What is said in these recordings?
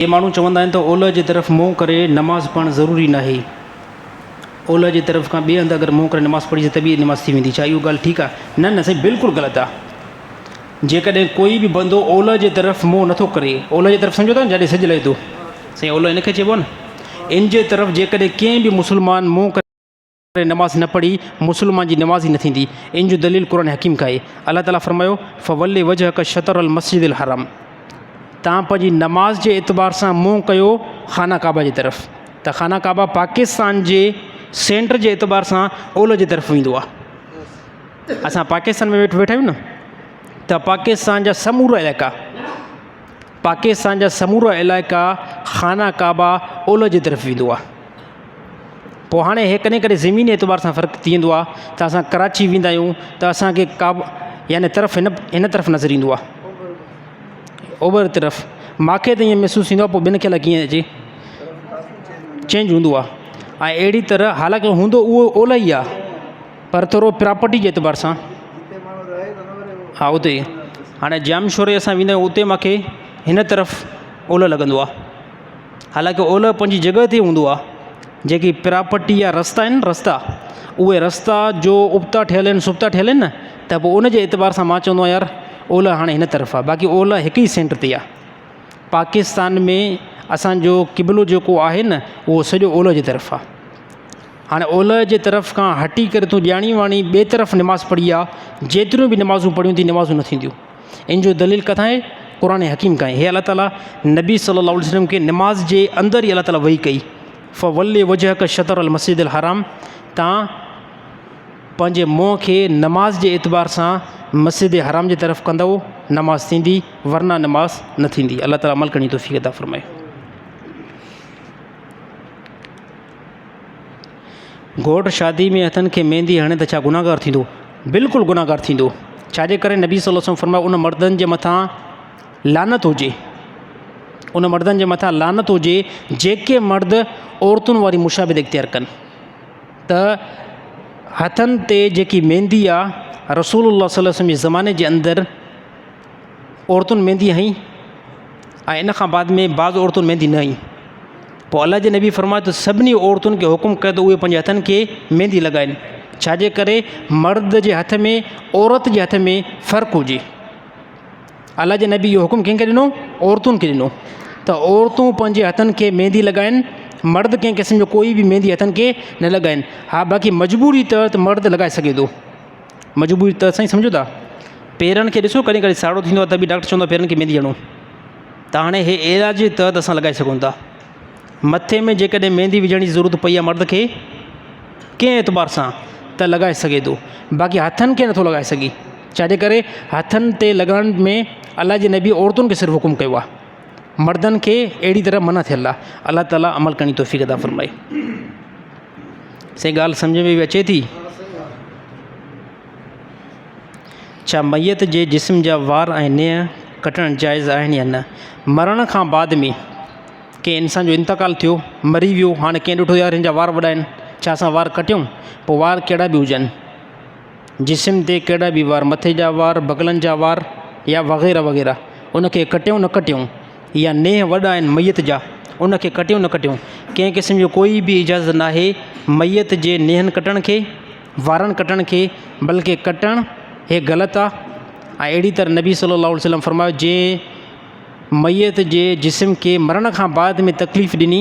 ये माण्हू चवंदा आहिनि त ओलह जे तरफ़ मुंहुं करे नमाज़ पढ़णु ज़रूरी न आहे। ओलह जे तरफ़ खां ॿिए हंधि अगरि मुंहुं करे नमाज़ पढ़ी त बि नमाज़ थी वेंदी। छा इहो ॻाल्हि ठीकु आहे? न न साईं, बिल्कुलु ग़लति आहे। जेकॾहिं कोई बि बंदो ओलह जे तरफ़ मुंहुं नथो करे, ओलह जे तरफ़ सम्झो था न, जॾहिं सिजु लहे थो साईं, ओलह हिनखे चइबो आहे न। इन जे तरफ़ जेकॾहिं कंहिं बि मुस्लमान मुंहुं करे नमाज़ न पढ़ी, मुस्लमान जी नमाज़ ई न थींदी। इन जो दलील क़ुरान हकीम का आहे। अलाह ताला फरमायो फ़वल्ली वजहक शतर अल मस्जिद अल हराम, तव्हां पंहिंजी नमाज़ जे एतबार सां मुंहुं कयो खाना काबा जी तरफ़। त खाना काबा पाकिस्तान जे सेंटर जे एतबार सां ओलह जे तरफ़ वेंदो आहे। असां पाकिस्तान में वेठा आहियूं न, त पाकिस्तान जा समूरा इलाइक़ा खाना काबा ओलह जे तरफ़ वेंदो आहे। पोइ हाणे हे कॾहिं कॾहिं ज़मीनी एतबार सां फ़र्क़ु थी वेंदो आहे। त असां कराची वेंदा आहियूं त असांखे काबा यानी तरफ़ हिन तरफ़ नज़र ईंदो आहे, ओभर तरफ़। मूंखे त ईअं महसूसु थींदो आहे, पोइ ॿिनि खे अलाए कीअं अचे, चेंज हूंदो आहे। ऐं अहिड़ी तरह हालांकि हूंदो उहो ओलह ई आहे, पर थोरो प्रॉपर्टी जे एतबार सां हा उते। हाणे जाम शोरे असां वेंदा आहियूं, उते मूंखे हिन तरफ़ ओलह लॻंदो आहे। हालांकि ओलह पंहिंजी जॻह ते हूंदो आहे। जेकी प्रॉपर्टी या रस्ता आहिनि, उहे रस्ता जो उबता ठहियल आहिनि, सुबता ठहियल आहिनि न, त पोइ उन जे एतबार सां मां चवंदो आहियां यार ओलह हाणे हिन तरफ़ आहे। बाक़ी ओलह हिकु ई सेंटर ते आहे। पाकिस्तान में असांजो क़िबलो जेको आहे न, उहो सॼो ओलह जे तरफ़ आहे। हाणे ओलह जे तरफ़ खां हटी करे तूं ॼाणी वाणी ॿिए तरफ़ नमाज़ पढ़ी आहे, जेतिरियूं बि नमाज़ूं पढ़ियूं थी नमाज़ूं न थींदियूं। इन जो दलील किथां आहे? क़ुरान हकीम का आहे। हे अलाह ताला नबी सल्लल्लाहु अलैहि वसल्लम खे नमाज़ जे अंदरि ई अलाह ताला वही कई, फ़वल्ली वजहक शतर अल मस्जिद अल हराम, तव्हां पंहिंजे मुंहं खे नमाज़ जे एतबार सां मस्जिद हराम जे तरफ़ कंदव, नमाज़ थींदी, वरना नमाज़ न थींदी। अलाह ताला अमल करण जी तौफ़ीक़ अता फ़रमाए। घोटु शादी में हथनि खे मेहंदी हणे त छा गुनाहगार थींदो? बिल्कुलु गुनाहगार थींदो। छाजे करे? नबी सल्लल्लाहु अलैहि वसल्लम फरमायो उन मर्दनि जे मथां लानत हुजे, उन मर्दनि जे मथां लानत हुजे जेके मर्द औरतुनि वारी मुशाबिद इख़्तियार कनि। त हथनि ते जेकी मेहंदी आहे, रसूलुल्लाह सल्लल्लाहु अलैहि वसल्लम जे ज़माने जे अंदरि औरतुनि मेहंदी हई, ऐं इन खां बाद में बाज़ औरतुनि मेहंदी न हई। पोइ अलाह जे नबी फरमायो त सभिनी औरतुनि खे हुकुम कयो त उहे पंहिंजे हथनि खे मेहंदी लॻाइनि। छाजे करे? मर्द जे हथ में औरत जे हथ में फ़र्क़ु हुजे। अलाह जे नबी इहो हुकुम कंहिंखे ॾिनो? औरतुनि खे ॾिनो, त औरतूं पंहिंजे हथनि खे मेहंदी लॻाइनि, मर्द कंहिं क़िस्म जो कोई बि मेहंदी हथनि खे न लॻाइनि। हा बाक़ी मजबूरी त मर्द लॻाए सघे थो, मजबूरी त साईं सम्झो था। पेरनि खे ॾिसो, कॾहिं कॾहिं साड़ो थींदो आहे त बि डॉक्टर चवंदो आहे पेरनि खे मेहंदी हणो। त हाणे हे इलाज जे तहत असां लॻाए सघूं था। मथे में जेकॾहिं मेहंदी विझण जी ज़रूरत पई आहे मर्द खे कंहिं एतबार सां, त लॻाए सघे थो, बाक़ी हथनि खे नथो लॻाए सघे। छाजे करे? हथनि ते लॻाइण में अलाह जे नबी औरतुनि खे सिर्फ़ु हुकुम कयो आहे, मर्दनि खे अहिड़ी तरह मना थियल आहे। अलाह ताला अमल करण जी तौफ़ीक़ अता फ़रमाए। सही ॻाल्हि सम्झ में बि अचे थी? छा मैयत जे जिस्म जा वार ऐं नेह कटणु जाइज़ आहिनि या न? मरण खां बाद में कंहिं इंसान जो इंतकाल थियो, मरी वियो, हाणे कंहिं ॾिठो यार हिन जा वार वॾा आहिनि, छा असां वार कटियूं? पोइ वार कहिड़ा बि हुजनि, जिस्म ते कहिड़ा बि वार, मथे जा वार, बगलनि जा वार या वग़ैरह वग़ैरह, उनखे कटियूं न कटियूं, या नेह वॾा आहिनि मैयत जा, उनखे कटियूं न कटियूं, कंहिं क़िस्म जो कोई बि इजाज़त न आहे मैयत जे नेहनि कटण खे, वारनि कटण खे, बल्कि कटणु हे ग़लति आहे। ऐं अहिड़ी तरह नबी सल्लल्लाहु अलैहि वसल्लम फरमायो जंहिं मैयत जे जिस्म खे मरण खां बाद में तकलीफ़ ॾिनी,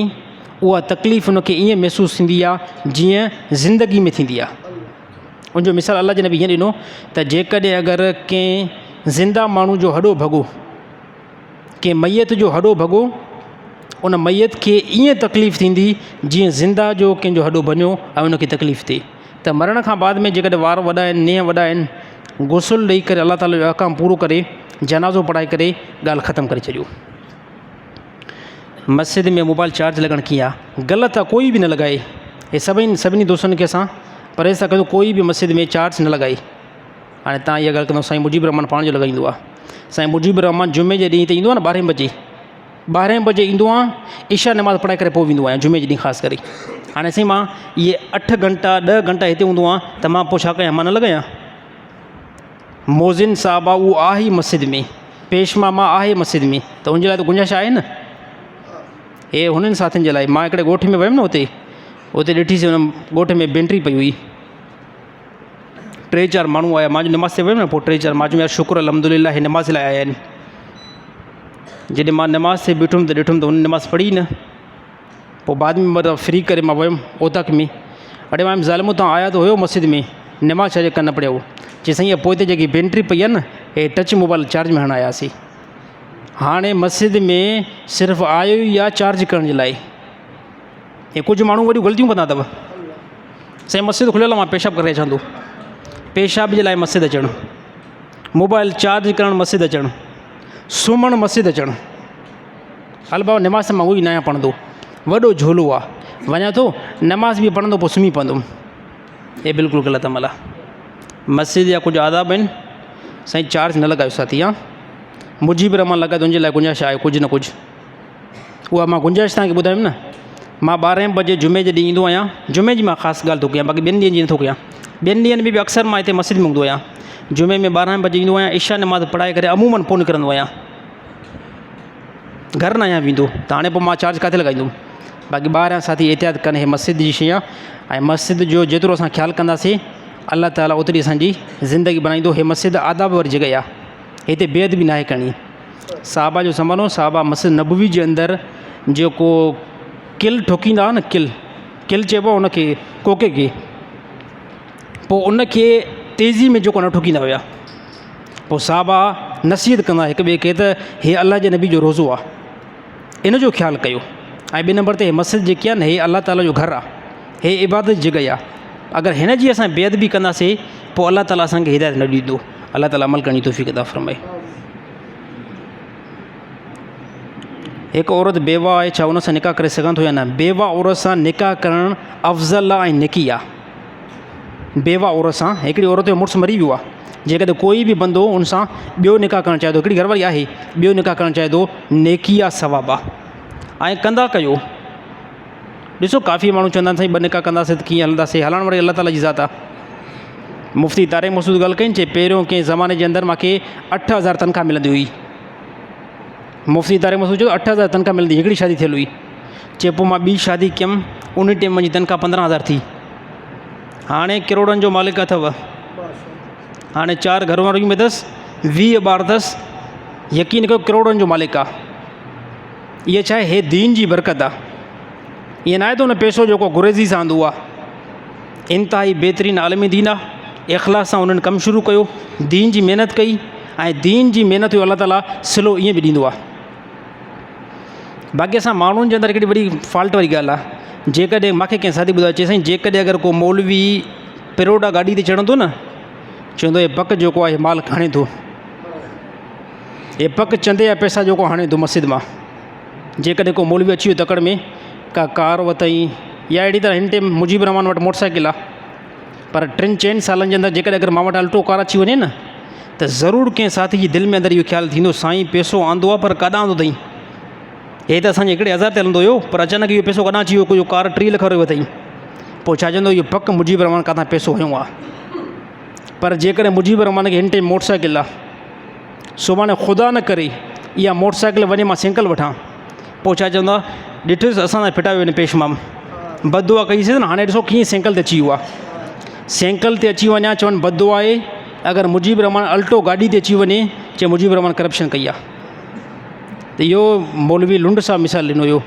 उहा तकलीफ़ उनखे ईअं महसूसु थींदी आहे जीअं ज़िंदगी में थींदी आहे। उनजो मिसाल अलाह जे नबी हीअं ॾिनो त जेकॾहिं अगरि कंहिं ज़िंदा माण्हू जो हॾो भॻो, कंहिं मैयत जो हॾो भॻो, उन मैयत खे ईअं तकलीफ़ थींदी जीअं ज़िंदा जो कंहिंजो हॾो भञो ऐं उनखे तकलीफ़ थिए। त मरण खां बाद में जेकॾहिं वार वॾा आहिनि, नेह वॾा आहिनि, गुसुल ॾेई करे अलाह ताला जो अहकाम पूरो करे जनाज़ो पढ़ाए करे ॻाल्हि ख़तमु करे छॾियो। मस्जिद में मोबाइल चार्ज लॻणु कीअं आहे? ग़लति आहे, कोई बि न लॻाए। हे सभिनी दोस्तनि खे असां परहेज़ था कयूं, कोई बि मस्जिद में चार्ज न लॻाए। हाणे तव्हां इहा ॻाल्हि कंदो, साईं मुजीब रहमान पाण जो लॻाईंदो आहे। साईं मुजीब रहमान जुमे जे ॾींहुं त ईंदो आहे न 12 बजे ईंदो आहे, इशा नमाज़ पढ़ाए करे पोइ वेंदो आहियां जुमे जे ॾींहुं ख़ासि करे। हाणे साईं मां इहे 8 घंटा 10 घंटा हिते हूंदो आहे त मां पोइ छा कयां? मां न लॻायां? मोज़िन साहबा उहो आहे ई मस्जिद में, पेशमा मां आहे मस्जिद में, त उनजे लाइ त गुंजाइश आहे न। हे हुननि साथियुनि जे लाइ। मां हिकिड़े ॻोठ में वियुमि न, उते ॾिठीसीं हुन ॻोठ में बेंट्री पई हुई, 3-4 माण्हू आया। मां निमाज़ ते वियुमि न, पोइ 3-4 मां चयो यार शुक्र अल्हम्दुलिल्लाह हे निमाज़ लाइ आया आहिनि। जॾहिं मां निमाज़ ते बीठुमि त ॾिठुमि त हुन निमाज़ पढ़ी न। पोइ बाद में मतिलबु फ्री करे मां वियुमि ओतक में, अड़े मां ज़ालिमूं तव्हां आया त हुयो मस्जिद में, निमाज़ छा कन न पढ़ियो? चई साईं पोइ हिते जेकी बेंट्री पई आहे न, हे टच मोबाइल चार्ज में हणण आयासीं। हाणे मस्जिद में सिर्फ़ु आयो ई आहे चार्ज करण जे लाइ। हे कुझु माण्हू वॾियूं ग़लतियूं कंदा अथव। साईं मस्जिद खुलियल आहे, मां पेशाब करे अचां थो, पेशाब जे लाइ मस्जिद अचणु, मोबाइल चार्ज करणु मस्जिद अचणु, सुम्हणु मस्जिद अचणु। हल बाबा निमाज़ मां उहो ई न आहियां पढ़ंदो, वॾो झोलो आहे, वञा थो नमाज़ बि पढ़ंदो, पोइ सुम्ही पवंदुमि। हे बिल्कुलु ग़लति अमल आहे। मस्जिद जा कुझु आदाब आहिनि, साईं चार्ज न लॻायो साथी। मुजीब रहमान लॻाए तुंहिंजे लाइ गुंजाइश आहे कुझु न कुझु, उहा मां गुंजाइश तव्हांखे ॿुधायमि न। मां 12 बजे जुमे जे ॾींहुं ईंदो आहियां, जुमे जी मां ख़ासि ॻाल्हि थो कयां, बाक़ी ॿियनि ॾींहंनि जी नथो कयां। ॿियनि ॾींहंनि में बि अक्सर मां हिते मस्जिद में हूंदो आहियां। जुमे में 12 बजे ईंदो आहियां, इशा नमाज़ पढ़ाए करे अमूमन पोइ निकिरंदो आहियां, घर न आहियां वेंदो। त हाणे पोइ मां चार्ज किथे लॻाईंदुमि? बाक़ी ॿाहिरियां साथी एहतियात कनि, हे मस्जिद जी शइ आहे, ऐं मस्जिद जो जेतिरो असां ख़्यालु कंदासीं अल्लाह ताला ओतिरी असांजी ज़िंदगी बनाईंदो। हे मस्जिद आदाब वारी जॻह आहे, हिते बेअदबी नाहे करणी। साहबा जो ज़मानो, साहबा मस्जिद नबवी जे अंदरि जेको किल ठोकींदा हुआ न, किल चइबो आहे उनखे, कोके खे, पोइ उनखे तेज़ी में जेको न ठोकींदा हुया। पोइ साहबा नसीहत कंदा हिक ॿिए खे त हे अल्लाह जे नबी जो रोज़ो आहे, इन जो ख़्यालु कयो। ऐं 2 नंबर ते हे मस्जिद जेकी आहे न, हे अल्लाह ताला जो घरु आहे, हे इबादत जी जॻह आहे। अगरि हिन जी असां बेअदबी कंदासीं पोइ अल्लाह ताला असांखे हिदायत न ॾींदो। अल्लाह ताला अमल करणी तौफ़ीक़ अता फ़रमाए। हिकु औरत बेवा आहे, छा उन सां निकाह करे सघनि थो या न? बेवा औरत सां निकाह करणु अफ़ज़ल आहे ऐं नेकी आहे। बेवा औरत सां, हिकिड़ी औरत जो मुड़ुसु मरी वियो आहे, जेकॾहिं कोई बि बंदो उन सां ॿियो निकाह करणु चाहे थो, हिकिड़ी घरवारी आहे, ॿियो निकाह करणु चाहे थो, नेकी आहे, सवाबु आहे। ऐं कंदा कयो। ॾिसो काफ़ी माण्हू चवंदा आहिनि साईं 2 निकाह कंदासीं त कीअं हलंदासीं? हलण वारी अल्लाह ताला जी ज़ात आहे। मुफ़्ती तारिक मसूद ॻाल्हि कई, चए पहिरियों कंहिं ज़माने जे अंदरि मूंखे 8000 तनख़्वाह मिलंदी हुई। मुफ़्ती तारिक मसूद चयो 8000 तनख़्वाह मिलंदी, हिकिड़ी शादी थियल हुई। चए पोइ मां ॿी शादी कयमि, उन टाइम मुंहिंजी तनख़्वाह 15000 थी। हाणे करोड़नि जो मालिक अथव, हाणे 4 घरवारियूं में अथसि, 20 ॿार अथसि, यकीन कयो करोड़नि जो मालिक आहे। इहा छा आहे? हे दीन जी बरकत आहे। ईअं न आहे त हुन पैसो जेको गुरेज़ी सां आंदो आहे। इंतिहाई बहितरीन आलमी दीन आहे, इख़लास सां उन्हनि कमु शुरू कयो, दीन जी महिनत कई, ऐं दीन जी महिनत जो अल्लाह ताला सिलो ईअं बि ॾींदो आहे। बाक़ी असां माण्हुनि जे अंदरि हिकिड़ी वॾी फॉल्ट वारी ॻाल्हि आहे। जेकॾहिं मूंखे कंहिं साथी ॿुधायो, चए साईं जेकॾहिं अगरि को मौलवी पिरोडा गाॾी ते चढ़ंदो न, चवंदो हे पक जेको आहे माल खणे थो, हे पक चंदे जा पैसा जेको हाणे थो मस्जिद मां। जेकॾहिं को मौलवी अची वियो तकड़ में, का कार वरितई या अहिड़ी तरह, हिन टाइम मुजीब रहमान वटि मोटरसाइकिल आहे, पर 3-4 सालनि जे अंदरि जेकॾहिं अगरि मां वटि अल्टो कार अची वञे न, त ज़रूरु कंहिं साथी जी दिलि में अंदरि इहो ख़्यालु थींदो, साईं पैसो आंदो आहे पर काॾां आंदो अथई? हे त असांजे हिकिड़े 1000 ते हलंदो हुयो, पर अचानक इहो पैसो काॾां अची वियो? कोई कार 3 लख वारो अथई। पोइ छा चवंदो, इहो पक मुजीब रहमान काथां पैसो हयो आहे। पर जेकॾहिं मुजीब रहमान खे हिन टाइम मोटरसाइकिल आहे, सुभाणे ख़ुदा न करे इहा मोटरसाइकिल वञे मां साइकिल वठां, पोइ छा चवंदा, ॾिठुसि असां सां फिटायो वञे पेश मां, बददुआ कईसीं न, हाणे ॾिसो कीअं साइकिल ते अची वियो आहे। साइकिल ते अची वञा, चवनि बददुआ आहे। अगरि मुजीब रहमान अल्टो गाॾी ते अची वञे, चए मुजीब रहमान करप्शन कई आहे। त इहो मौलवी लुंड सां मिसाल ॾिनो हुयो।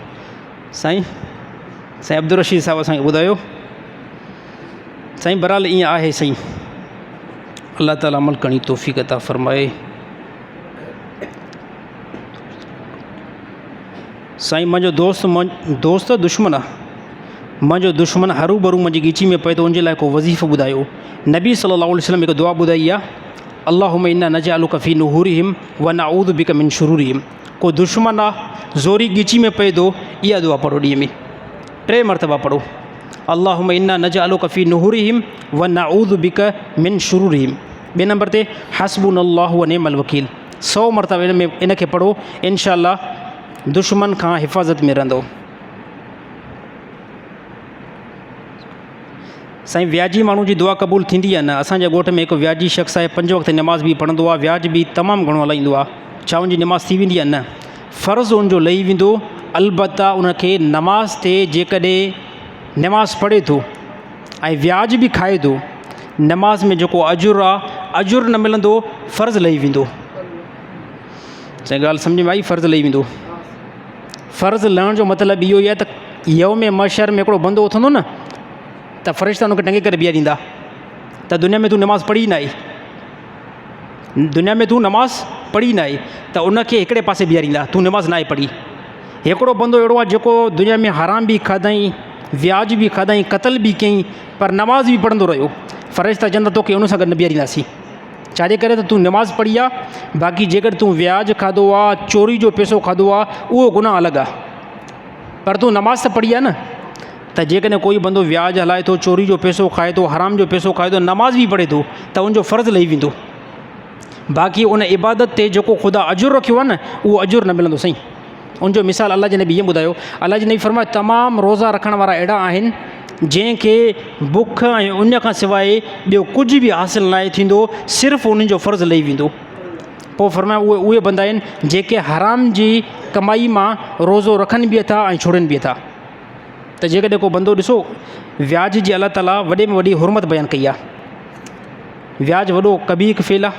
साईं अब्दुल रशीद साहिबु असांखे ॿुधायो। साईं बहरहाल ईअं आहे। साईं अल्लाह ताला अमल करणी तौफ़ीक़ अता फ़रमाए। साईं मुंहिंजो दोस्त दुश्मन आहे, मुंहिंजो दुश्मन हरू भरू मुंहिंजी ॻीची में पए त उनजे लाइ को वज़ीफ़ो ॿुधायो। नबी सल्लल्लाहु अलैहि वसल्लम हिकु दुआ ॿुधाई आहे, अल्लाहुम्मा इन्ना नजअलुका फ़ी नुहूरिहिम व नऊज़ु बिका मिन शुरूरिहिम। को दुश्मन आहे ज़ोरी ॻीची में पए थो, इहा दुआ पढ़ो, ॾींहं में 3 मरतबा पढ़ो, अल्लाहुम्मा इन्ना नजअलुका फ़ी नुहूरिहिम व नऊज़ु बिका मिन शुरूरिहिम। 2 नंबर ते हस्बुनल्लाहु व निअमल वकील, 100 मरतबा इनखे पढ़ो, इंशाअल्लाह दुश्मन खां हिफ़ाज़त में रहंदो। साईं व्याजी माण्हू जी दुआ क़बूल थींदी आहे न? असांजे ॻोठ में हिकु व्याजी शख़्स आहे, 5 वक़्त नमाज़ बि पढ़ंदो आहे, व्याज बि तमामु घणो हलाईंदो आहे। छा उनजी नमाज़ थी वेंदी आहे? न, फ़र्ज़ु उनजो लही वेंदो, अलबत्ता उनखे नमाज़ ते जेकॾहिं नमाज़ पढ़े थो ऐं व्याज बि खाए थो, नमाज़ में जेको अजुर आहे अजुर न मिलंदो, फ़र्ज़ु लही वेंदो। चई ॻाल्हि सम्झ में आई? फ़र्ज़ु लही वेंदो। फ़र्ज़ु लहण जो मतिलबु इहो ई आहे त यौम मशर में हिकिड़ो बंदो उथंदो न त फ़रिश्ता हुनखे टंगे करे बीहारींदा त दुनिया में तूं नमाज़ पढ़ी न आई, दुनिया में तूं नमाज़ पढ़ी न आई, त उनखे हिकिड़े पासे बीहारींदा, तूं नमाज़ न आहे पढ़ी। हिकिड़ो बंदो अहिड़ो आहे जेको दुनिया में हराम बि खाधई, व्याज बि खाधई, क़तल बि कयईं, पर नमाज़ बि पढ़ंदो रहियो। फ़रिश्ता चवंदा तोखे उन सां गॾु न बीहारींदासीं। छाजे करे त तूं नमाज़ पढ़ी आहे। बाक़ी जेकर तूं व्याज खाधो आहे, चोरी जो पैसो खाधो आहे, उहो गुनाह अलॻि आहे, पर तूं नमाज़ त पढ़ी आहे न। त जेकॾहिं कोई बंदो व्याज हलाए थो, चोरी जो पैसो खाए थो, हराम जो पैसो खाए थो, नमाज़ बि पढ़े थो, त उनजो फ़र्ज़ु लही वेंदो। बाक़ी उन इबादत ते जेको ख़ुदा अजुर रखियो आहे न, उहो अजुर न मिलंदो साईं। उनजो मिसाल अलाह जे नबी ईअं ॿुधायो, अलाह जे नबी फरमायो तमामु रोज़ा रखण वारा अहिड़ा आहिनि जंहिंखे बुख ऐं उन खां सवाइ ॿियो कुझु बि हासिलु न थींदो, सिर्फ़ु उन्हनि जो फ़र्ज़ु लही वेंदो। पोइ फरमायो उहे बंदा आहिनि जेके हराम जी कमाई मां रोज़ो रखनि बि था ऐं छोड़नि बि था। त जेकॾहिं को बंदो ॾिसो, व्याज जी अलाह ताला वॾे में वॾी हुरमत बयानु कई आहे। व्याज वॾो कबीर फेल आहे।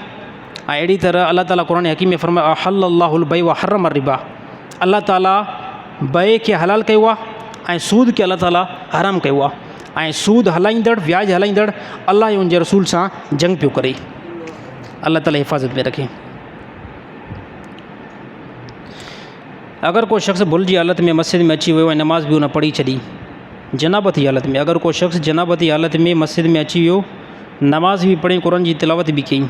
ऐं अहिड़ी तरह अलाह ताला क़ुरान हकीम में फरमायो अहल्लल्लाहुल बय व हर्रम रिबा, अलाह ताला बय खे हलाल कयो आहे ऐं सूद खे अलाह ताला हराम कयो आहे। ऐं सूद हलाईंदड़, व्याज हलाईंदड़ अलाह ऐं उनजे रसूल सां जंग पियो करे। अलाह ताला हिफ़ाज़त में रखे। अगरि को शख़्स भुल जी हालत में मस्जिद में अची वियो ऐं नमाज़ बि उन पढ़ी छॾी, जनाबती हालत में, अगरि को शख़्स जनाबती हालत में मस्जिद में अची वियो, नमाज़ बि पढ़ी, क़ुरान जी तिलावत बि कई,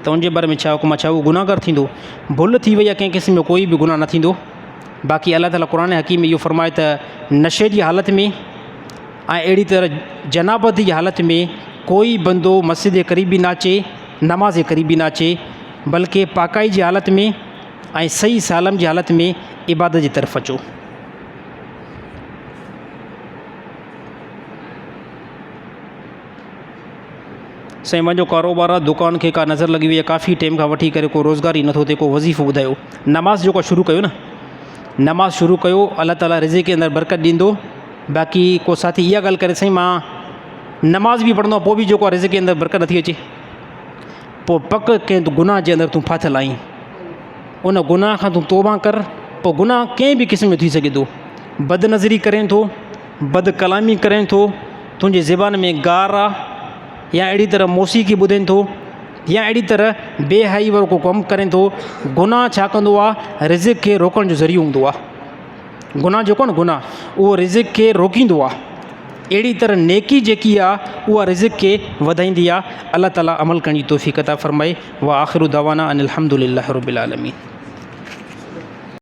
त उनजे बारे में छा हुकुम आहे? छा उहो गुनाहगार थींदो? भुल थी वई आहे, कंहिं क़िस्म जो कोई बि गुनाह न थींदो। बाक़ी अलाह ताला क़ुरान हकीम में इहो फरमाए त नशे जी हालत में ऐं अहिड़ी तरह जनाबत जी हालत में कोई बंदो मस्जिद जे क़रीब बि न अचे, नमाज़ जे क़रीब बि न अचे, बल्कि पाकाई जी हालत में ऐं सही सालम जी हालत में इबादत जी तरफ़ अचो। साईं मुंहिंजो कारोबार आहे, दुकान खे का नज़र लॻी वई आहे, काफ़ी टाइम खां वठी करे को रोज़गार ई नथो थिए, को वज़ीफ़ो ॿुधायो। नमाज़ जेको शुरू कयो न, नमाज़ शुरू कयो, अलाह ताला रिज़्क़ के अंदरि बरकत ॾींदो। बाक़ी को साथी इहा ॻाल्हि करे साईं मां नमाज़ बि पढ़ंदो आहियां, पोइ बि जेको आहे रिज़्क़ के अंदरि बरकत नथी अचे, पोइ पक कंहिं गुनाह जे अंदरि तूं फाथल आहीं। उन गुनाह खां तूं तौबा कर। पोइ गुनाह कंहिं बि क़िस्म जो थी सघे थो, बदनज़री करें थो, बद कलामी करें थो, तुंहिंजे ज़बान में गार आहे, या अहिड़ी तरह मौसीक़ी ॿुधनि थो, या अहिड़ी तरह बेहाई वारो को कमु करें थो। गुनाह छा कंदो आहे? रिज़्क़ खे रोकण जो ज़रियो हूंदो आहे। गुनाह जेको न गुनाह उहो रिज़्क़ खे रोकींदो आहे। अहिड़ी तरह नेकी जेकी आहे उहा रिज़्क़ खे वधाईंदी आहे। अलाह ताला अमल करण जी तौफ़ीक़ अता फ़रमाए। व आख़िरु दवाना अनिल हम्दुलिल्लाहि रब्बिल आलमीन।